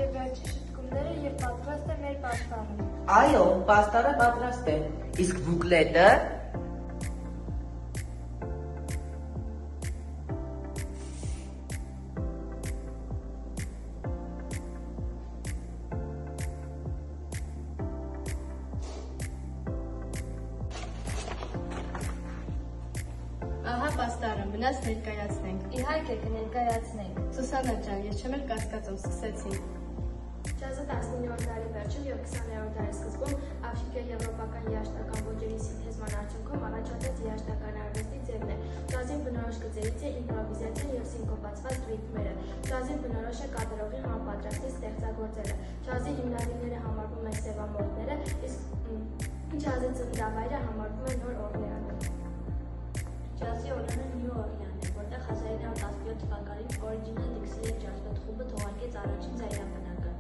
եւ վերջի շտկումները եւ պատրաստ է մեր պաստառը։ Այո, պաստառը պատրաստ է։ Իսկ բուկլետը? Ահա պաստառը, մնաց ներկայացնենք։ Իհարկե կներկայացնենք։ Սուսաննա ջան, ես չեմ էլ կասկածով սկսեցի։ Ջազը 19-րդ դարի վերջում եւ 20-րդ դարի սկզբում աֆրիկա-եվրոպական երաժշտական ոճերի սինթեզման արդյունքում առաջացած երաժշտական արվեստի ձևն է։ Ջազին բնորոշ գծերից է իմպրովիզացիան եւ սինկոպացված ռիթմերը։ Ջազին բնորոշ է կատարողի համապատրաստի ստեղծագործելը։ Ջազի հիմնադիրները համարվում են սևամորթները, իսկ ջազի ծննդավայրը համարվում է Նոր Օրլեանը։ Ջազի օրենը Նյու Օրլեանն է, որտեղ 1917 թվականին Original Dixieland ջազվետ խումբը թողարկեց առաջին ձայնապնակը։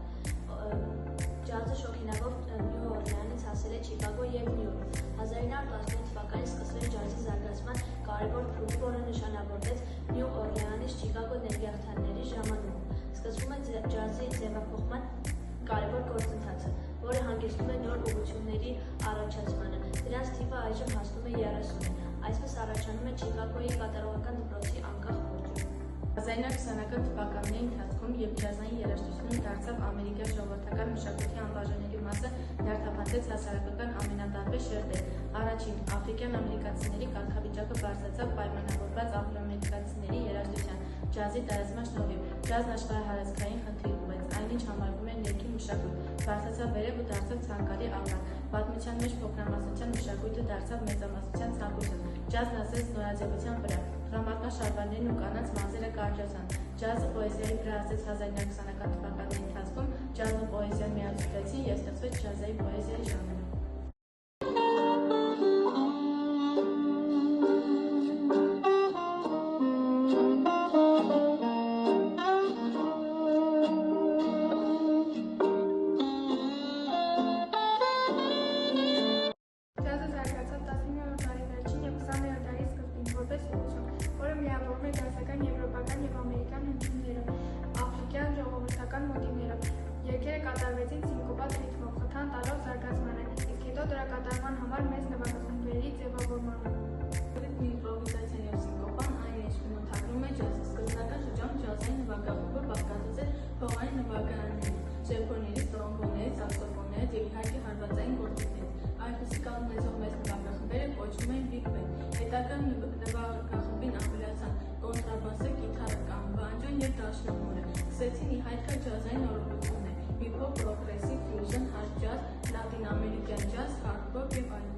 Ջազը շոքինավով Նյու Օրլեանից հասել է Չիկագո եւ Նյու Յորք։ 1917 թվականին սկսվել ջազի զարգացման կարևոր փուլ, որը նշանավորվեց Նյու Օրլեանից Չիկագո ներգաղթանների ժամանակ։ Սկսվում է ջազի ձևափոխման կարևոր գործընթացը, որը հանգեցնում է նոր ուղղությունների առաջացմանը։ Դրանց թիվը այժմ հասնում է 30-ին։ Այսպես առաջանում է Չիկագոյի կատարողական դպրոցի անկախ ոճը։ 1920-ական թվականների ընթացքում, երբ ջազային երաժշտությունը դարձավ ամերիկյան ժողովրդական մշակույթի անբաժանելի մասը, նյարդաբանվեց հասարակական ամենատարբեր շերտեր։ Առաջին, աֆրիկյան ամերիկացիների կարգավիճակը բարձրացավ պայմանավորված աֆրոամերիկացիների երաժշտության, ջազի տարածման շնորհիվ։ Ջազն աշխարհահարցակային խնդիր ուղղեց, այնինչ համարվում է ներքին մշակույթ, բարձրացավ վերև ու դարձավ ցանկալի ավարտ։ Պատմության մեջ փոքրամասնության մշակույթը դարձավ մեծամասնության ցանկություն։ Ջազն ասեց նորաձևության վրա։ Դրամատական շարժումներն ու կանանց մազերը կարճացան։ Ջազը պոեզիայի վրա ասեց 1920-ական թվականների ընթացքում, ջազն ու պոեզիան միացվեցին և ստեղծվեց ջազային պոեզիայի ժանրը։ Ջազը զարգացավ 19-րդ դարի վերջին եւ 20-րդ դարի սկզբին որպես ուղղություն, որը միավորում է դասական, եվրոպական եւ ամերիկյան հնչյունները, աֆրիկյան ժողովրդական մոտիվներով։ Երգերը կատարվեցին սինկոպատ ռիթմով, խթան տալով զարգացմանը, իսկ հետո դրա կատարման համար մեծ նվագախմբերի ձևավորմանը։ Իմպրովիզացիան եւ սինկոպան այն ինչ բնութագրում է ջազը։ Սկզբնական շրջանում ջազային նվագախումբը բաղկացած էր փողային նվագարաններից, շեփորներից, տրոմբոններից, սաքսոֆոններից եւ իհարկե հարվածային գործիքներից։ Այսպիսի կազմեցող մեծ նվագախմբերը կոչվում են բիգ բենդ։ Հետագա նվագախմբին ավելացան կոնտրաբասը, կիթառը կամ բանջոն եւ դաշնամուրը։ Սկսեցին ի հայտ գալ ջազային նորոգություններ՝ հիփ-հոփ, պրոգրեսիվ, ֆյուժն, հարդ ջազ, լատինամերիկյան ջազ, հարդ հոփ եւ այլն։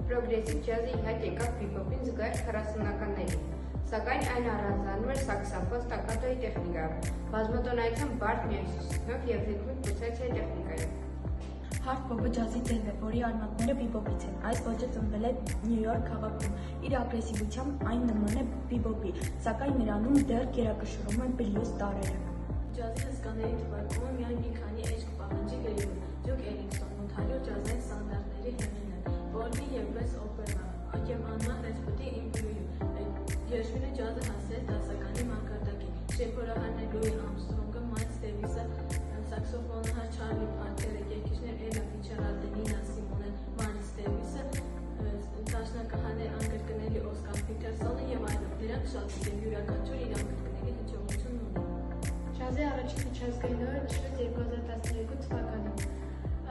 Պրոգրեսիվ ջազը ի հայտ եկավ հիփ-հոփին զուգահեռ 40-ականներին, սակայն այն առանձնանում էր սաքսոֆոն ստակատոյի տեխնիկայով, բազմատոնայության բարդ միացությունով եւ ռիթմիկ պուլսացիայի տեխնիկայով։ Հարդ հոփը ջազի ձև է, որի արմատները բիբոպից են։ Այս ոճը ծնվել է Նյու Յորք քաղաքում։ Իր ագրեսիվությամբ այն նման է բիբոպի, սակայն նրանում դեռ գերակշռում են բլյուզ տարրերը։ Ջազի հսկաների թվարկումը միայն մի քանի էջ կպահանջի գրելու։ Ջոկ Էլինգստոն, Օնթարիո ջազային ստանդարտների հեղինակ, Բոլբի եւ Վես օպերա, եւ Աննա Հեսպուտի Իմպրիու։ Երաժշտությունը ջազը հասել դասականի մակարդակին։ Շեփորահարներ Լուի Ամստրոնգը, Մայլս Դեվիսը, սաքսոֆոնահար Չարլի Փարքերը, երգիչներ Էլա Ֆիցջերալդը, Նինա Սիմոնեն, Մայլս Դեվիսը, դաշնակահաներ անկրկնելի Օսկար Փիթերսոնը եւ այլն։ Դրանք շատ են եւ յուրաքանչյուր իր անկրկնելի հնչողությունն ունի։ Ջազի առաջին միջազգային օրը նշվեց 2012 թվականին։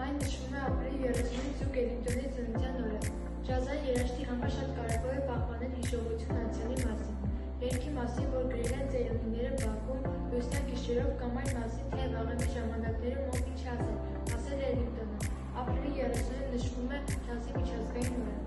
Այն նշվում է ապրիլի 30-ին Դյուկ Էլինգտոնի ծննդյան օրը։ Ջազային երաժշտի համար շատ կարևոր է պահպանել հիշողություն անցյալի մասին։ Երգի մասին, որ գրել են ծերունիները Բաքում, լուսնյա գիշերով կամ այն մասին, թե վաղեմի ժամանակներում ով ինչ ասել, ասել է Էլինգտոնը։ Ապրիլի 30-ին նշվում է ջազի միջազգային օրը։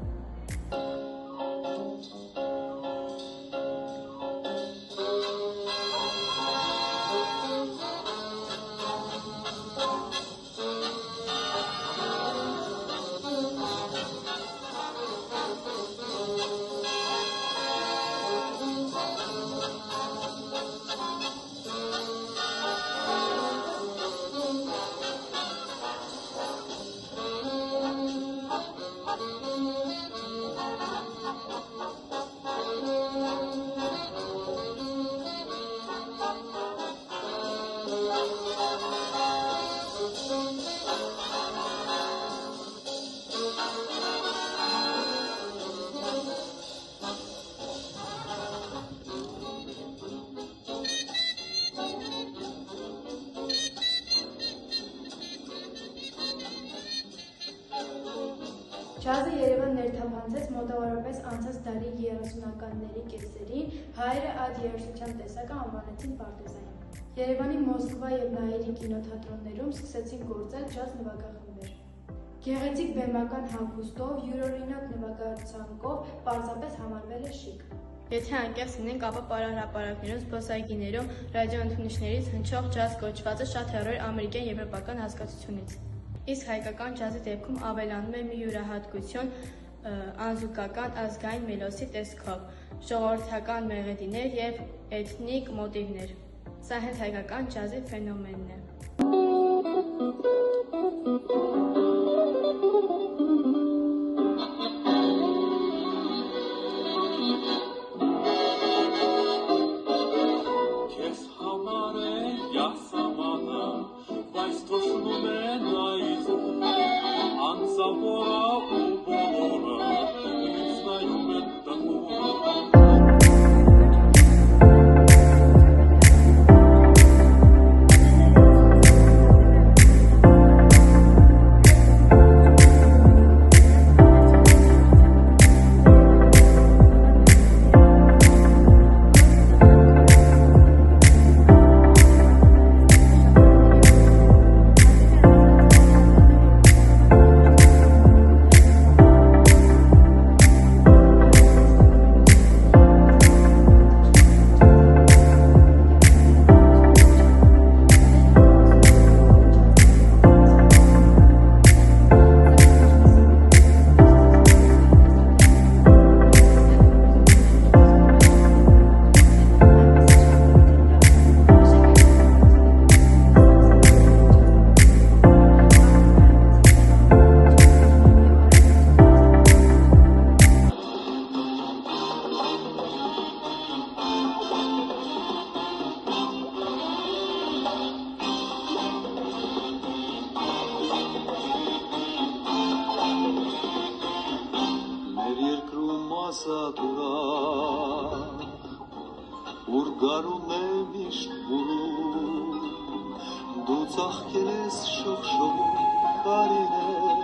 Ջազը Երևան ներթափանցեց մոտավորապես անցած դարի 30-ականների կեսերին, հայերը այդ երաժշտության տեսակը անվանեցին պարտեզային։ Երևանի Մոսկվա և Նայիրի կինոթատրոններում սկսեցին գործել ջազ նվագախմբեր։ Գեղեցիկ բեմական հագուստով, յուրօրինակ նվագացանկով պարզապես համարվել է շիկ։ Եթե անկեղծ լինենք, ապա պարահրապարակներում, զբոսայգիներում, ռադիոընդունիչներից հնչող ջազ կոչվածը շատ հեռու էր ամերիկյան եվրոպական հասկացությունից։ Իսկ հայկական ջազի դեպքում ավելանում է մի յուրահատկություն անզուգական ազգային մելոսի տեսքով, ժողովրդական մեղեդիներ և էթնիկ մոտիվներ։ Սա հենց հայկական ջազի ֆենոմենն է։ Որ գարուն է միշտ բուրում, դու ծաղկել ես շողշողում բարիներ,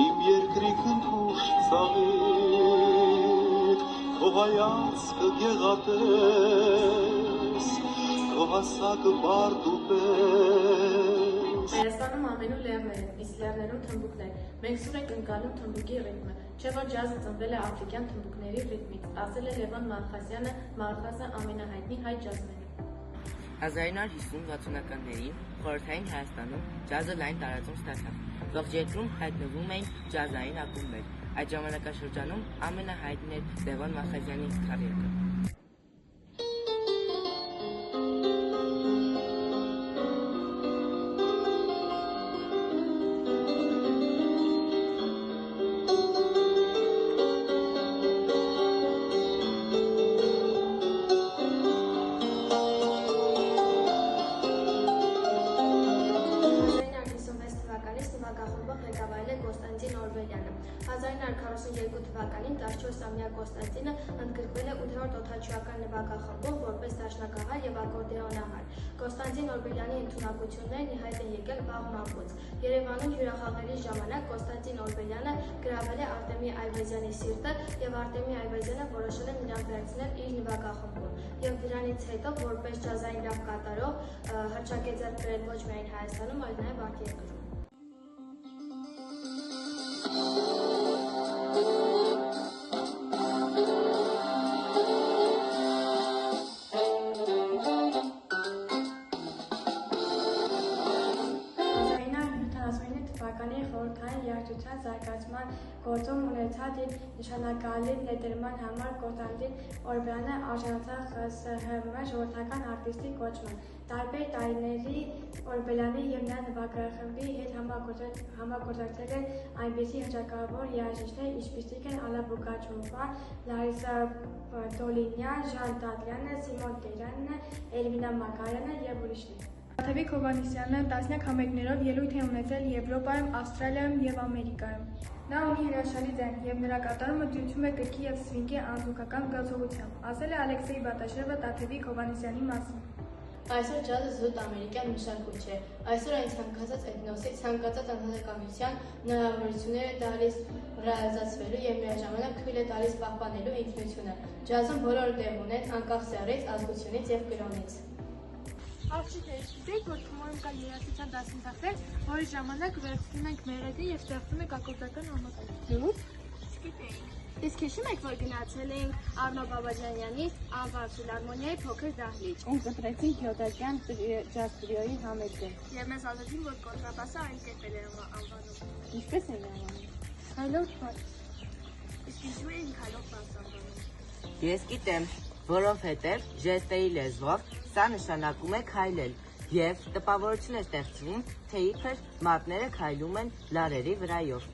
իմ երկրի քնքուշ ծաղիր, քո հայացքը գեղատես, քո հասակը բարդ ու պես։ Հայաստանում ամենու լեռներ են, իսկ լեռներում թմբուկներ։ Մենք սուր ենք ընկալում թմբուկի ռիթմը, չէ որ ջազը ծնվել է աֆրիկյան թմբուկների ռիթմից, ասել է Լևոն Մալխասյանը, Մալխասը ամենահայտնի հայ ջազմենը։ 1950-60-ականներին խորհրդային Հայաստանում ջազը լայն տարածում ստացավ։ Ողջ երկրում հայտնվում էին ջազային ակումբներ։ Այդ ժամանակաշրջանում ամենահայտնին էր Լևոն Մալխասյանի քարյակը։ Կոստանտին Օրբելյանը։ 1942 թվականին 14-ամյա Կոստանտինը ընդգրկվել է 8-րդ օդաչուական նվագախմբում որպես դաշնակահար և ակորդեոնահար։ Կոստանտին Օրբելյանի ընդունակություններն ի հայտ են եկել վաղ մանկուց։ Երևանում հյուրախաղերի ժամանակ Կոստանտին Օրբելյանը գրավել է Արտեմի Այվազյանի սիրտը և Արտեմի Այվազյանը որոշել է նրան վերցնել իր նվագախմբում։ Եվ դրանից հետո որպես ջազային լավ կատարող հռչակ է ձեռք բերել ոչ միայն Հայաստանում, այլ նաև արտերկրում։ Խորհրդային երաժշտության զարգացման գործում ունեցած իր նշանակալի ներդրման համար Կոստանտին Օրբելյանը արժանացավ ԽՍՀՄ ժողովրդական արտիստի կոչման։ Տարբեր տարիների Օրբելյանի և նրա նվագախմբի հետ համագործակցել են այնպիսի հռչակավոր երաժիշտներ, ինչպիսիք են Ալլա Պուգաչովան, Լարիսա Դոլինյան, Ժան Դադլյանը, Սիմոն Տերյանը, Էլվինա Մակարյանը և ուրիշներ։ Թեթևիկ Հովհաննիսյանը տասնյակ համերգներով ելույթ է ունեցել Եվրոպայում, Ավստրալիայում եւ Ամերիկայում։ Նա ունի հրաշալի ձայն եւ նրա կատարումը դյուցում է կրքի եւ սվինգի անզուգական զգացողությամբ, ասել է Ալեքսեյ Բատաշևը Թեթևիկ Հովհաննիսյանի մասին։ Այսօր ջազը զուտ ամերիկյան մշակույթ չէ։ Այսօր այն ցանկացած էթնոսի, ցանկացած անհատականության հնարավորություններ է տալիս ռեալիզացվելու եւ միաժամանակ թույլ է տալիս պահպանելու ինքնությունը։ Ջազում բոլորը տեղ ունեն, անկախ սեռից, ազգությունից եւ կրոնից։ Աղջիկներ, գիտեք, որ Թումոյում կա երաժշտության դասընթացներ, որի ժամանակ վերցնում ենք մեղեդի եւ ստեղծում ենք ակորդական համակարգ։ Չգիտեինք։ Իսկ հիշում եք, որ գնացել էինք Արնո Բաբաջանյանի անվան ֆիլհարմոնիայի փոքր դահլիճ։ Ու կտրեցինք յոդակյան ջազ տրիոյի համերգը։ Եվ մեզ ասացին, որ կոնտրաբասը այն կերպել էր անվանում։ Ինչպես են անվանում։ Հայլով բաց։ Իսկ հիշում էինք հայլով բաց անվանում։ Ես գիտեմ, որովհետև ժեստերի լեզվով սա նշանակում է քայլել եւ տպավորություն է ստեղծվում, թե իբր մատները քայլում են լարերի վրայով։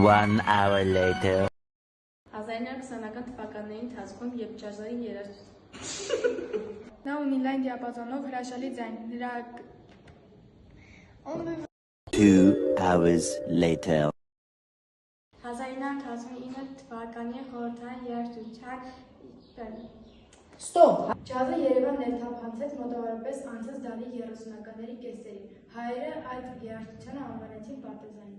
One hour later. 1920-ական թվականների ընթացքում, երբ ջազային երաժշտություն Նա ունի լայն դիապազոնով հրաշալի ձայն, նրա 2 hours later. 1919 թվականի խորհրդային երաժշտության Ստոպ։ Ջազը Երևան ներթափանցեց մոտավորապես անցած դարի 30-ականների կեսերին։ Հայերը այդ երաժշտությանը անվանեցին պարտեզային։